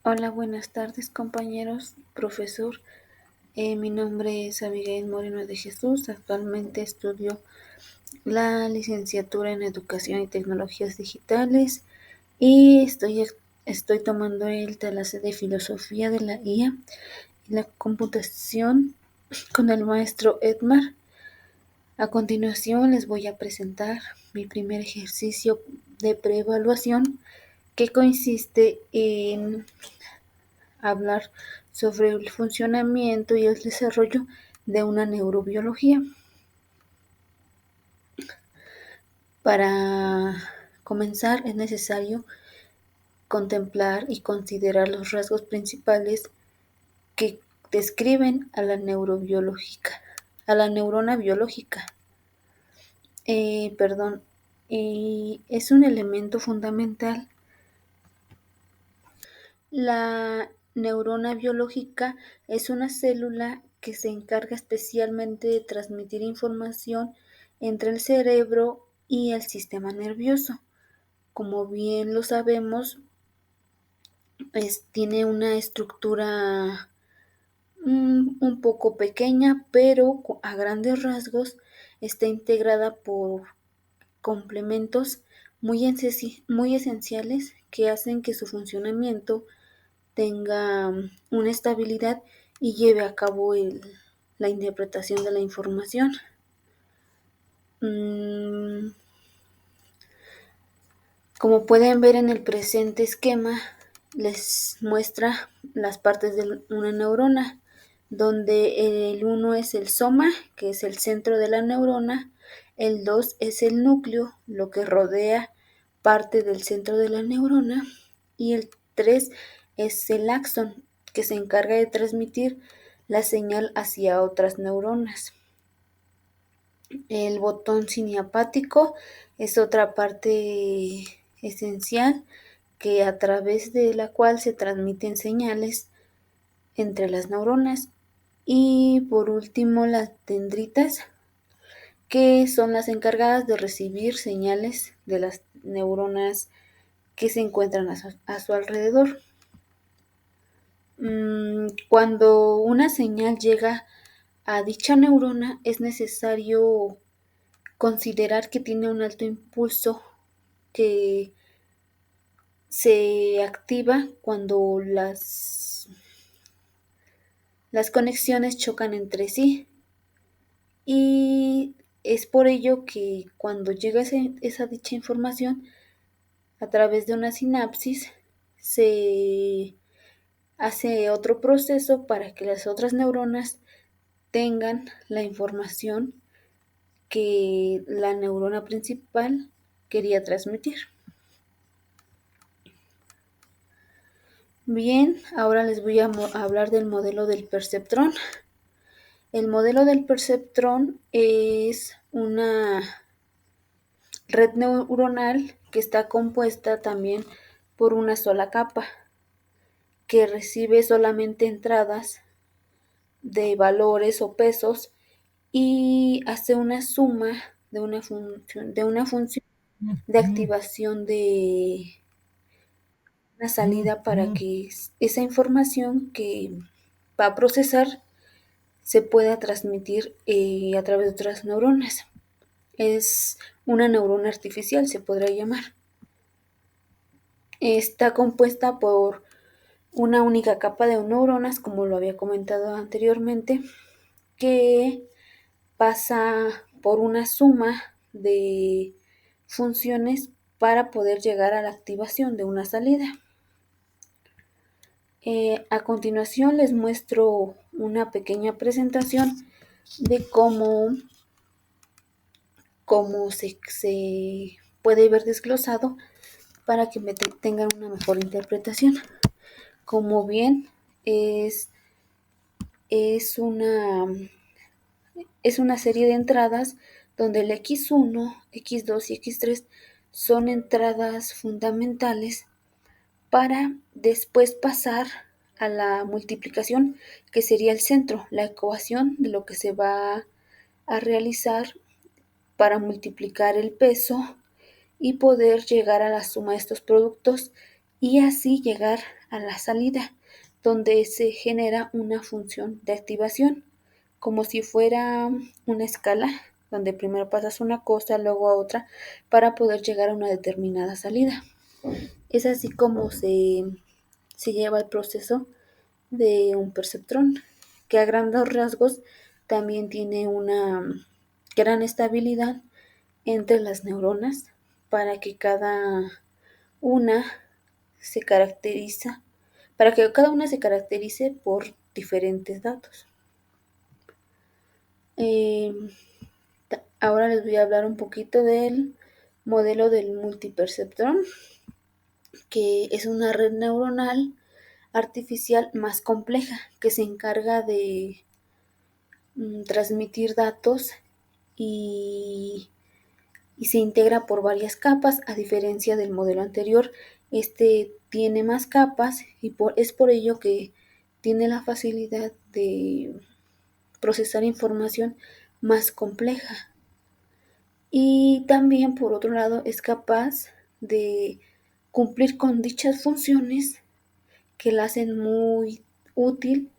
Hola, buenas tardes compañeros, profesor. Mi nombre es Abigail Moreno de Jesús. Actualmente estudio la licenciatura en Educación y Tecnologías Digitales y estoy tomando el clase de Filosofía de la IA y la Computación con el maestro Edmar. A continuación les voy a presentar mi primer ejercicio de preevaluación, que consiste en hablar sobre el funcionamiento y el desarrollo de una neurobiología. Para comenzar es necesario contemplar y considerar los rasgos principales que describen a la neurona biológica. Y es un elemento fundamental. La neurona biológica es una célula que se encarga especialmente de transmitir información entre el cerebro y el sistema nervioso. Como bien lo sabemos, tiene una estructura un poco pequeña, pero a grandes rasgos está integrada por complementos muy esenciales que hacen que su funcionamiento tenga una estabilidad y lleve a cabo la interpretación de la información. Como pueden ver en el presente esquema, les muestra las partes de una neurona, donde el 1 es el soma, que es el centro de la neurona, el 2 es el núcleo, lo que rodea parte del centro de la neurona, y el 3 es el axón, que se encarga de transmitir la señal hacia otras neuronas. El botón siniapático es otra parte esencial, que a través de la cual se transmiten señales entre las neuronas. Y por último, las dendritas, que son las encargadas de recibir señales de las neuronas que se encuentran a su alrededor. Cuando una señal llega a dicha neurona, es necesario considerar que tiene un alto impulso que se activa cuando las conexiones chocan entre sí, y es por ello que cuando llega esa dicha información a través de una sinapsis, se hace otro proceso para que las otras neuronas tengan la información que la neurona principal quería transmitir. Bien, ahora les voy a hablar del modelo del perceptrón. El modelo del perceptrón es una red neuronal que está compuesta también por una sola capa, que recibe solamente entradas de valores o pesos y hace una suma de una función de activación de una salida para que esa información que va a procesar se pueda transmitir a través de otras neuronas. Es una neurona artificial, se podrá llamar. Está compuesta por una única capa de neuronas, como lo había comentado anteriormente, que pasa por una suma de funciones para poder llegar a la activación de una salida. A continuación les muestro una pequeña presentación de cómo se puede ver desglosado para que tengan una mejor interpretación. Como bien es, es una serie de entradas donde el X1, X2 y X3 son entradas fundamentales para después pasar a la multiplicación, que sería el centro, la ecuación de lo que se va a realizar para multiplicar el peso y poder llegar a la suma de estos productos y así llegar a la salida, donde se genera una función de activación, como si fuera una escala, donde primero pasas una cosa, luego a otra, para poder llegar a una determinada salida. Es así como se lleva el proceso de un perceptrón, que a grandes rasgos también tiene una gran estabilidad entre las neuronas para que una se caracteriza, para que cada una se caracterice por diferentes datos. Ahora les voy a hablar un poquito del modelo del multiperceptrón, que es una red neuronal artificial más compleja que se encarga de transmitir datos y, y se integra por varias capas, a diferencia del modelo anterior. Este tiene más capas y es por ello que tiene la facilidad de procesar información más compleja. Y también, por otro lado, es capaz de cumplir con dichas funciones que la hacen muy útil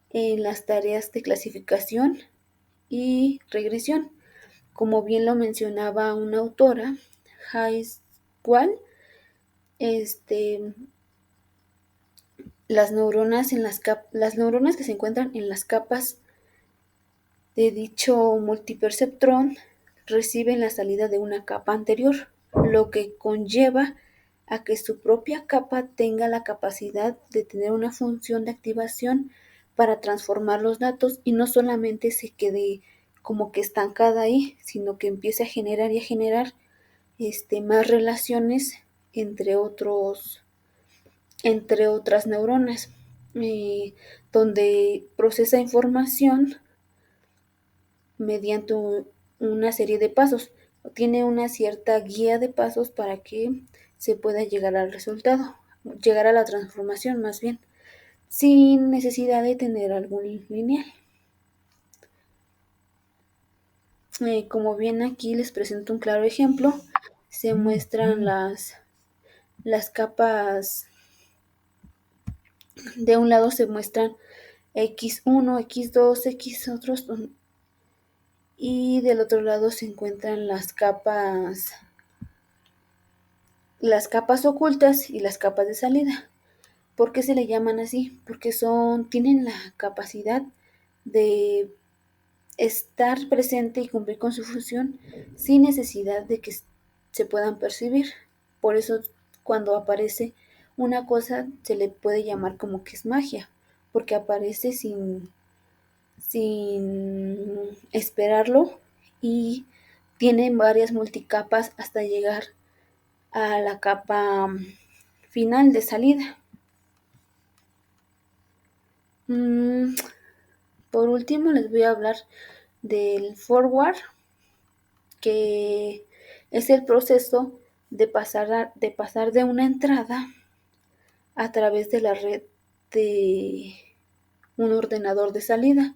en las tareas de clasificación y regresión. Como bien lo mencionaba una autora, Haskell, las neuronas que se encuentran en las capas de dicho multiperceptrón reciben la salida de una capa anterior, lo que conlleva a que su propia capa tenga la capacidad de tener una función de activación para transformar los datos y no solamente se quede como que estancada ahí, sino que empiece a generar y a generar más relaciones entre otras neuronas, donde procesa información mediante una serie de pasos. Tiene una cierta guía de pasos para que se pueda llegar al resultado, llegar a la transformación más bien, sin necesidad de tener algún lineal. Como bien aquí les presento un claro ejemplo, se muestran las capas. De un lado se muestran X1, X2, X otros, y del otro lado se encuentran las capas ocultas y las capas de salida. ¿Por qué se le llaman así? Porque tienen la capacidad de estar presente y cumplir con su función sin necesidad de que se puedan percibir. Por eso cuando aparece una cosa se le puede llamar como que es magia, porque aparece sin esperarlo y tienen varias multicapas hasta llegar a la capa final de salida. Por último les voy a hablar del forward, que es el proceso de pasar de una entrada a través de la red de un ordenador de salida.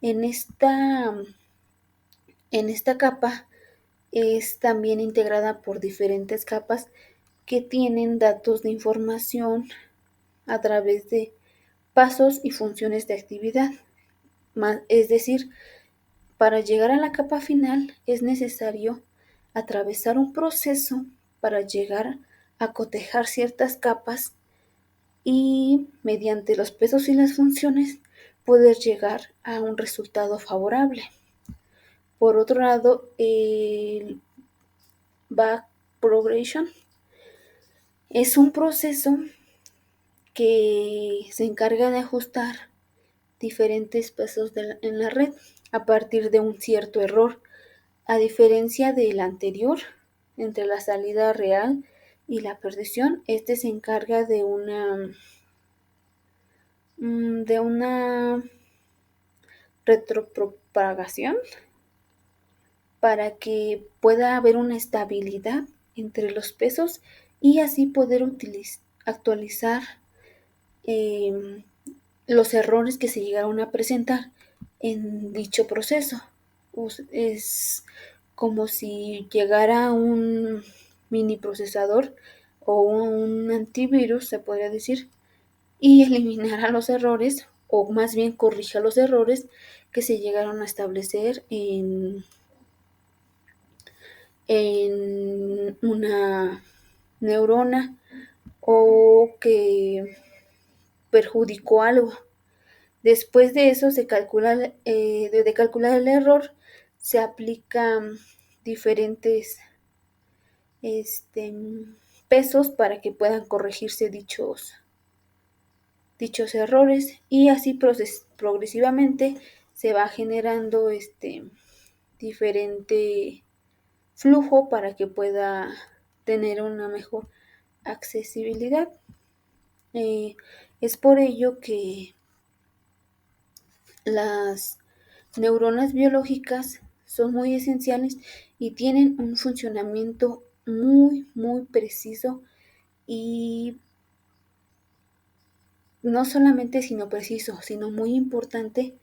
En esta capa es también integrada por diferentes capas que tienen datos de información a través de pasos y funciones de actividad. Es decir, para llegar a la capa final es necesario atravesar un proceso para llegar a cotejar ciertas capas y mediante los pesos y las funciones poder llegar a un resultado favorable. Por otro lado, el back progression es un proceso que se encarga de ajustar diferentes pesos en la red a partir de un cierto error, a diferencia del anterior, entre la salida real y la perdición. Este se encarga de una retropropagación para que pueda haber una estabilidad entre los pesos y así poder actualizar los errores que se llegaron a presentar en dicho proceso. Es como si llegara mini procesador o un antivirus, se podría decir, y eliminará los errores, o más bien corrija los errores que se llegaron a establecer en una neurona o que perjudicó algo. Después de eso se calcula, de calcular el error, se aplican diferentes pesos para que puedan corregirse dichos errores, y así progresivamente se va generando diferente flujo para que pueda tener una mejor accesibilidad. Es por ello que las neuronas biológicas son muy esenciales y tienen un funcionamiento muy preciso, y no solamente sino preciso, sino muy importante,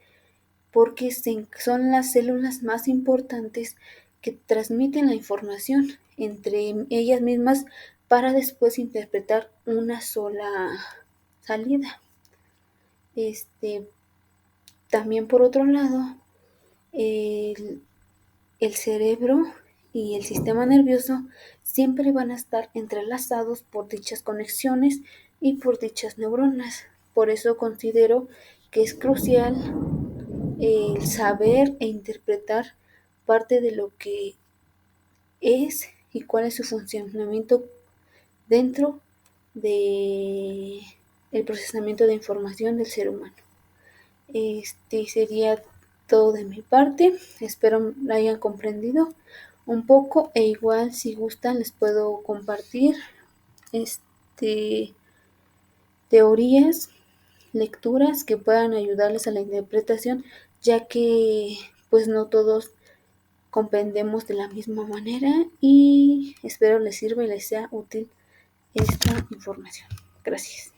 porque son las células más importantes que transmiten la información entre ellas mismas para después interpretar una sola salida. También por otro lado, el, el cerebro y el sistema nervioso siempre van a estar entrelazados por dichas conexiones y por dichas neuronas. Por eso considero que es crucial el saber e interpretar parte de lo que es y cuál es su funcionamiento dentro de el procesamiento de información del ser humano. Sería todo de mi parte. Espero la hayan comprendido un poco, e igual si gustan les puedo compartir teorías, lecturas que puedan ayudarles a la interpretación, ya que pues no todos comprendemos de la misma manera, y espero les sirva y les sea útil esta información. Gracias.